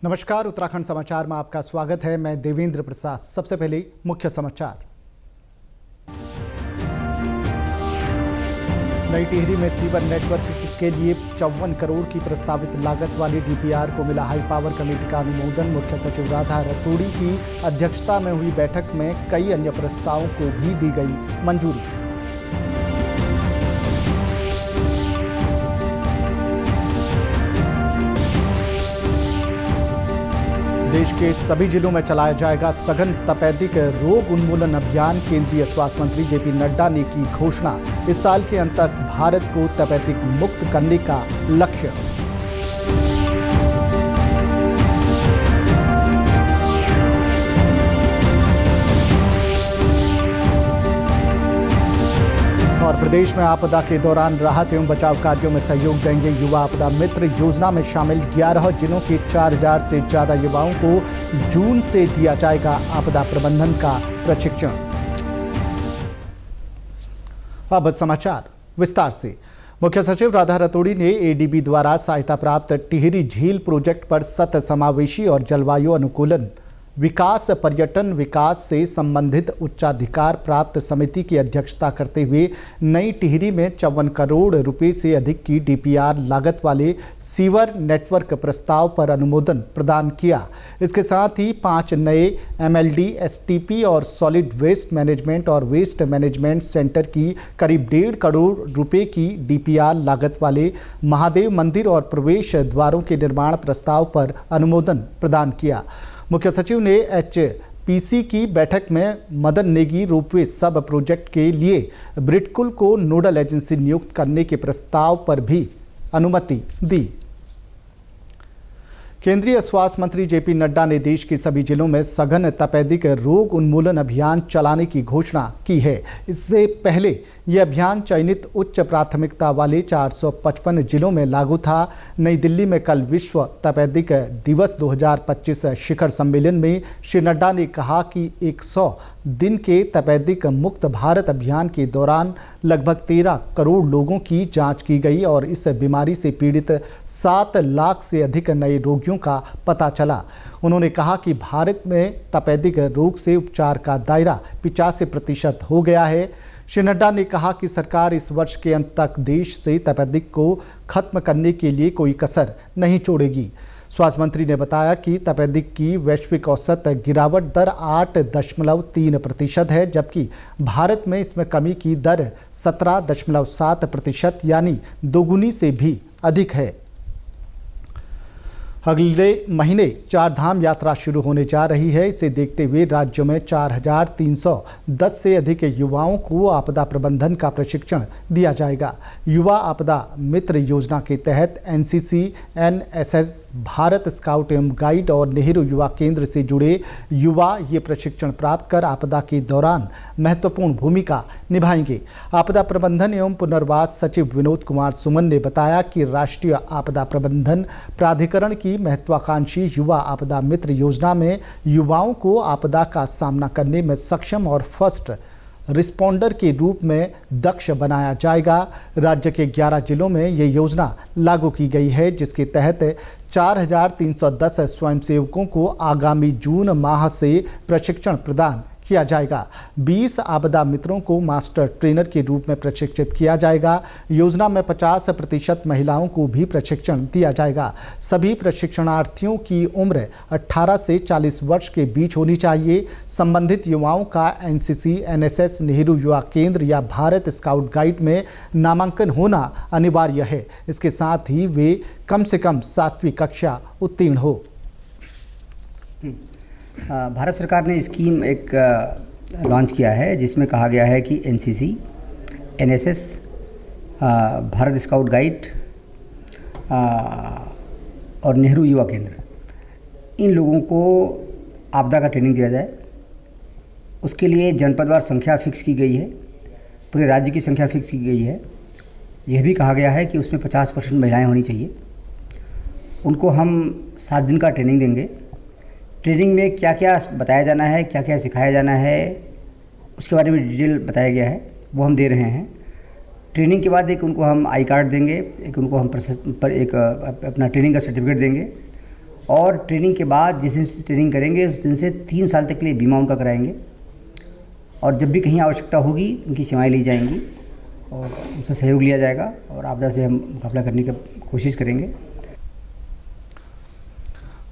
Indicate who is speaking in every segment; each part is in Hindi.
Speaker 1: नमस्कार, उत्तराखंड समाचार में आपका स्वागत है। मैं देवेंद्र प्रसाद। सबसे पहले मुख्य समाचार। नई टिहरी में सीवर नेटवर्क के लिए 54 करोड़ की प्रस्तावित लागत वाली डीपीआर को मिला हाई पावर कमेटी का अनुमोदन। मुख्य सचिव राधा रतूड़ी की अध्यक्षता में हुई बैठक में कई अन्य प्रस्तावों को भी दी गई मंजूरी। देश के सभी जिलों में चलाया जाएगा सघन तपेदिक रोग उन्मूलन अभियान। केंद्रीय स्वास्थ्य मंत्री जेपी नड्डा ने की घोषणा। इस साल के अंत तक भारत को तपेदिक मुक्त करने का लक्ष्य। और प्रदेश में आपदा के दौरान राहत एवं बचाव कार्यों में सहयोग देंगे युवा आपदा मित्र। योजना में शामिल 11 जिलों के 4000 से ज्यादा युवाओं को जून से दिया जाएगा आपदा प्रबंधन का प्रशिक्षण। अब समाचार विस्तार से। मुख्य सचिव राधा रतूड़ी ने एडीबी द्वारा सहायता प्राप्त टिहरी झील प्रोजेक्ट पर सत समावेशी और जलवायु अनुकूलन विकास पर्यटन विकास से संबंधित उच्चाधिकार प्राप्त समिति की अध्यक्षता करते हुए नई टिहरी में 54 करोड़ रुपए से अधिक की डीपीआर लागत वाले सीवर नेटवर्क प्रस्ताव पर अनुमोदन प्रदान किया। इसके साथ ही 5 नए एमएलडी, एसटीपी और सॉलिड वेस्ट मैनेजमेंट और वेस्ट मैनेजमेंट सेंटर की करीब 1.5 करोड़ रुपए की डीपीआर लागत वाले महादेव मंदिर और प्रवेश द्वारों के निर्माण प्रस्ताव पर अनुमोदन प्रदान किया। मुख्य सचिव ने एचपीसी की बैठक में मदन नेगी रोपवे सब प्रोजेक्ट के लिए ब्रिटकुल को नोडल एजेंसी नियुक्त करने के प्रस्ताव पर भी अनुमति दी। केंद्रीय स्वास्थ्य मंत्री जेपी नड्डा ने देश के सभी जिलों में सघन तपेदिक रोग उन्मूलन अभियान चलाने की घोषणा की है। इससे पहले यह अभियान चयनित उच्च प्राथमिकता वाले 455 जिलों में लागू था। नई दिल्ली में कल विश्व तपेदिक दिवस 2025 शिखर सम्मेलन में श्री नड्डा ने कहा कि 100 दिन के तपेदिक मुक्त भारत अभियान के दौरान लगभग 13 करोड़ लोगों की जांच की गई और इस बीमारी से पीड़ित 7 लाख से अधिक नए रोगियों का पता चला। उन्होंने कहा कि भारत में तपेदिक रोग से उपचार का दायरा 85% हो गया है। श्री नड्डा ने कहा कि सरकार इस वर्ष के अंत तक देश से तपेदिक को खत्म करने के लिए कोई कसर नहीं छोड़ेगी। स्वास्थ्य मंत्री ने बताया कि तपेदिक की वैश्विक औसत गिरावट दर 8.3% है, जबकि भारत में इसमें कमी की दर 17.7% यानी दोगुनी से भी अधिक है। अगले महीने 4 धाम यात्रा शुरू होने जा रही है। इसे देखते हुए राज्य में 4310 से अधिक युवाओं को आपदा प्रबंधन का प्रशिक्षण दिया जाएगा। युवा आपदा मित्र योजना के तहत एनसीसी, एनएसएस, भारत स्काउट एवं गाइड और नेहरू युवा केंद्र से जुड़े युवा ये प्रशिक्षण प्राप्त कर आपदा के दौरान महत्वपूर्ण भूमिका निभाएंगे। आपदा प्रबंधन एवं पुनर्वास सचिव विनोद कुमार सुमन ने बताया कि राष्ट्रीय आपदा प्रबंधन प्राधिकरण की महत्वाकांक्षी युवा आपदा मित्र योजना में युवाओं को आपदा का सामना करने में सक्षम और फर्स्ट रिस्पॉन्डर के रूप में दक्ष बनाया जाएगा। राज्य के 11 जिलों में ये योजना लागू की गई है, जिसके तहत 4310 स्वयंसेवकों को आगामी जून माह से प्रशिक्षण प्रदान किया जाएगा। 20 आपदा मित्रों को मास्टर ट्रेनर के रूप में प्रशिक्षित किया जाएगा। योजना में 50% महिलाओं को भी प्रशिक्षण दिया जाएगा। सभी प्रशिक्षणार्थियों की उम्र 18 से 40 वर्ष के बीच होनी चाहिए। संबंधित युवाओं का एनसीसी, एनएसएस, नेहरू युवा केंद्र या भारत स्काउट गाइड में नामांकन होना अनिवार्य है। इसके साथ ही वे कम से कम 7वीं कक्षा उत्तीर्ण हो।
Speaker 2: भारत सरकार ने स्कीम एक लॉन्च किया है जिसमें कहा गया है कि NCC, NSS, Bharat scout guide और नेहरू युवा केंद्र, इन लोगों को आपदा का ट्रेनिंग दिया जाए। उसके लिए जनपदवार संख्या फिक्स की गई है, पूरे राज्य की संख्या फिक्स की गई है। यह भी कहा गया है कि उसमें 50% महिलाएं होनी चाहिए। उनको हम 7 दिन का ट्रेनिंग देंगे। ट्रेनिंग में क्या क्या बताया जाना है, क्या क्या सिखाया जाना है, उसके बारे में डिटेल बताया गया है, वो हम दे रहे हैं। ट्रेनिंग के बाद एक उनको हम आई कार्ड देंगे, एक उनको हम एक अपना ट्रेनिंग का सर्टिफिकेट देंगे और ट्रेनिंग के बाद जिस दिन से ट्रेनिंग करेंगे उस दिन से 3 साल तक के लिए बीमा उनका कराएंगे और जब भी कहीं आवश्यकता होगी उनकी सेवाएं ली जाएंगी और उनसे सहयोग लिया जाएगा और आपदा से हम मुकाबला करने की कोशिश करेंगे।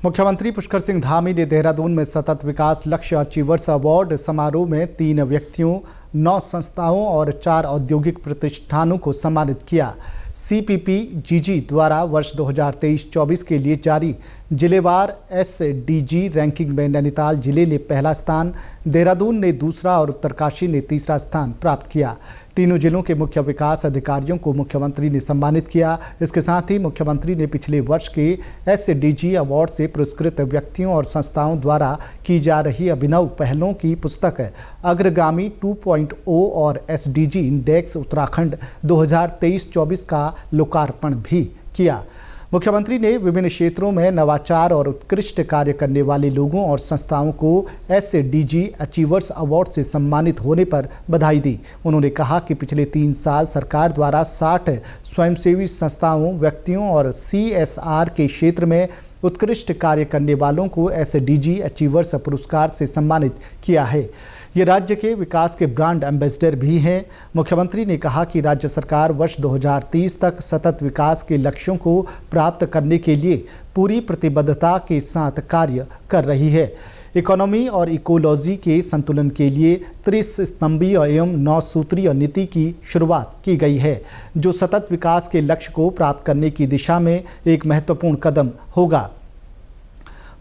Speaker 1: मुख्यमंत्री पुष्कर सिंह धामी ने देहरादून में सतत विकास लक्ष्य अचीवर्स अवार्ड समारोह में 3 व्यक्तियों, 9 संस्थाओं और 4 औद्योगिक प्रतिष्ठानों को सम्मानित किया। CPPGG द्वारा वर्ष 2023-24 के लिए जारी जिलेवार SDG रैंकिंग में नैनीताल जिले ने पहला स्थान, देहरादून ने दूसरा और उत्तरकाशी ने तीसरा स्थान प्राप्त किया। तीनों जिलों के मुख्य विकास अधिकारियों को मुख्यमंत्री ने सम्मानित किया। इसके साथ ही मुख्यमंत्री ने पिछले वर्ष के SDG अवार्ड से पुरस्कृत व्यक्तियों और संस्थाओं द्वारा की जा रही अभिनव पहलों की पुस्तक अग्रगामी 2.0 और SDG इंडेक्स उत्तराखंड 2023-24 का लोकार्पण भी किया। मुख्यमंत्री ने विभिन्न क्षेत्रों में नवाचार और उत्कृष्ट कार्य करने वाले लोगों और संस्थाओं को SDG अचीवर्स अवार्ड से सम्मानित होने पर बधाई दी। उन्होंने कहा कि पिछले 3 साल सरकार द्वारा 60 स्वयंसेवी संस्थाओं, व्यक्तियों और CSR के क्षेत्र में उत्कृष्ट कार्य करने वालों को SDG अचीवर्स पुरस्कार से सम्मानित किया है। ये राज्य के विकास के ब्रांड एम्बेसडर भी हैं। मुख्यमंत्री ने कहा कि राज्य सरकार वर्ष 2030 तक सतत विकास के लक्ष्यों को प्राप्त करने के लिए पूरी प्रतिबद्धता के साथ कार्य कर रही है। इकोनॉमी और इकोलॉजी के संतुलन के लिए 30 स्तंभीय एवं 9 सूत्रीय नीति की शुरुआत की गई है, जो सतत विकास के लक्ष्य को प्राप्त करने की दिशा में एक महत्वपूर्ण कदम होगा।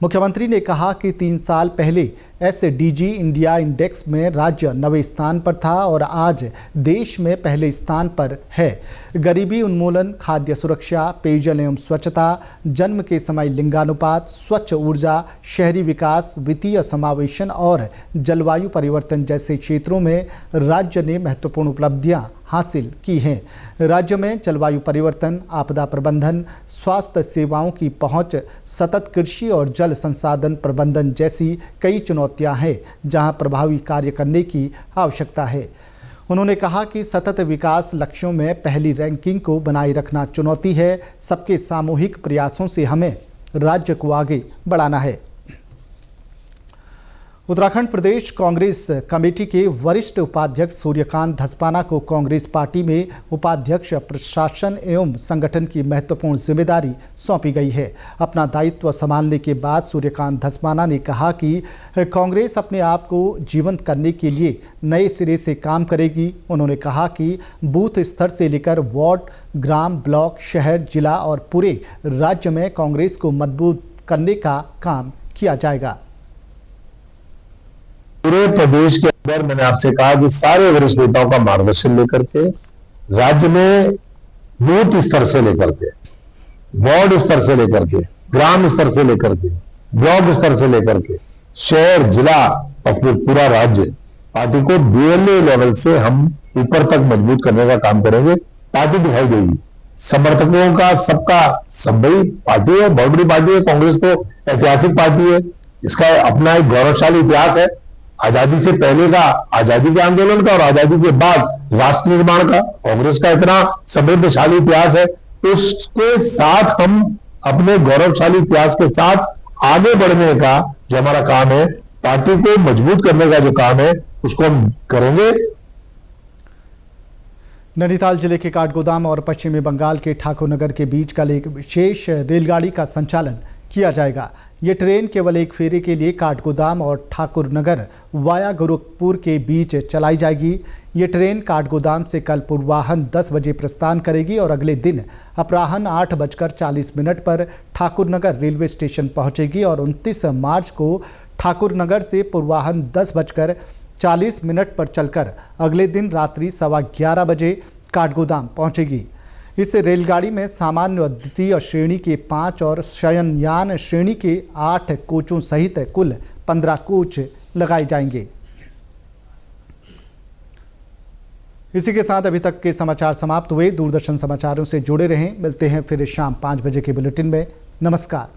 Speaker 1: मुख्यमंत्री ने कहा कि 3 साल पहले SDG इंडिया इंडेक्स में राज्य 9वें स्थान पर था और आज देश में पहले स्थान पर है। गरीबी उन्मूलन, खाद्य सुरक्षा, पेयजल एवं स्वच्छता, जन्म के समय लिंगानुपात, स्वच्छ ऊर्जा, शहरी विकास, वित्तीय समावेशन और जलवायु परिवर्तन जैसे क्षेत्रों में राज्य ने महत्वपूर्ण उपलब्धियां हासिल की हैं। राज्य में जलवायु परिवर्तन, आपदा प्रबंधन, स्वास्थ्य सेवाओं की पहुंच, सतत कृषि और जल संसाधन प्रबंधन जैसी कई चुनौतियां हैं, जहां प्रभावी कार्य करने की आवश्यकता है। उन्होंने कहा कि सतत विकास लक्ष्यों में पहली रैंकिंग को बनाए रखना चुनौती है। सबके सामूहिक प्रयासों से हमें राज्य को आगे बढ़ाना है। उत्तराखंड प्रदेश कांग्रेस कमेटी के वरिष्ठ उपाध्यक्ष सूर्यकांत धस्माना को कांग्रेस पार्टी में उपाध्यक्ष प्रशासन एवं संगठन की महत्वपूर्ण जिम्मेदारी सौंपी गई है। अपना दायित्व संभालने के बाद सूर्यकांत धस्माना ने कहा कि कांग्रेस अपने आप को जीवंत करने के लिए नए सिरे से काम करेगी। उन्होंने कहा कि बूथ स्तर से लेकर वार्ड, ग्राम, ब्लॉक, शहर, जिला और पूरे राज्य में कांग्रेस को मजबूत करने का काम किया जाएगा।
Speaker 3: पूरे प्रदेश के अंदर मैंने आपसे कहा कि सारे वरिष्ठ नेताओं का मार्गदर्शन लेकर के राज्य में बूथ स्तर से लेकर के, वार्ड स्तर से लेकर के, ग्राम स्तर से लेकर के, ब्लॉक स्तर से लेकर के, शहर, जिला और फिर पूरा राज्य पार्टी को BLA लेवल से हम ऊपर तक मजबूत करने का काम करेंगे। पार्टी दिखाई देगी, समर्थकों का सबका सब बड़ी पार्टी है, बहुत बड़ी पार्टी है। कांग्रेस तो ऐतिहासिक पार्टी है, इसका अपना एक गौरवशाली इतिहास है। आजादी से पहले का आजादी के आंदोलन का और आजादी के बाद राष्ट्र निर्माण का कांग्रेस का इतना समृद्धशाली इतिहास है। तो उसके साथ हम अपने गौरवशाली इतिहास के साथ आगे बढ़ने का जो हमारा काम है, पार्टी को मजबूत करने का जो काम है, उसको हम करेंगे।
Speaker 1: नैनीताल जिले के काठगोदाम और पश्चिमी बंगाल के ठाकुरनगर के बीच कल एक विशेष रेलगाड़ी का संचालन किया जाएगा। ये ट्रेन केवल एक फेरे के लिए काठगोदाम और ठाकुरनगर वाया गोरखपुर के बीच चलाई जाएगी। ये ट्रेन काठगोदाम से कल पूर्वाह्न 10 बजे प्रस्थान करेगी और अगले दिन अपराह्न 8:40 पर ठाकुरनगर रेलवे स्टेशन पहुंचेगी और 29 मार्च को ठाकुरनगर से पूर्वाह्न 10:40 पर चलकर अगले दिन रात्रि 11:15 बजे काठगोदाम पहुंचेगी। इस रेलगाड़ी में सामान्य और द्वितीय श्रेणी के 5 और शयनयान श्रेणी के 8 कोचों सहित कुल 15 कोच लगाए जाएंगे। इसी के साथ अभी तक के समाचार समाप्त हुए। दूरदर्शन समाचारों से जुड़े रहें। मिलते हैं फिर शाम 5 बजे के बुलेटिन में। नमस्कार।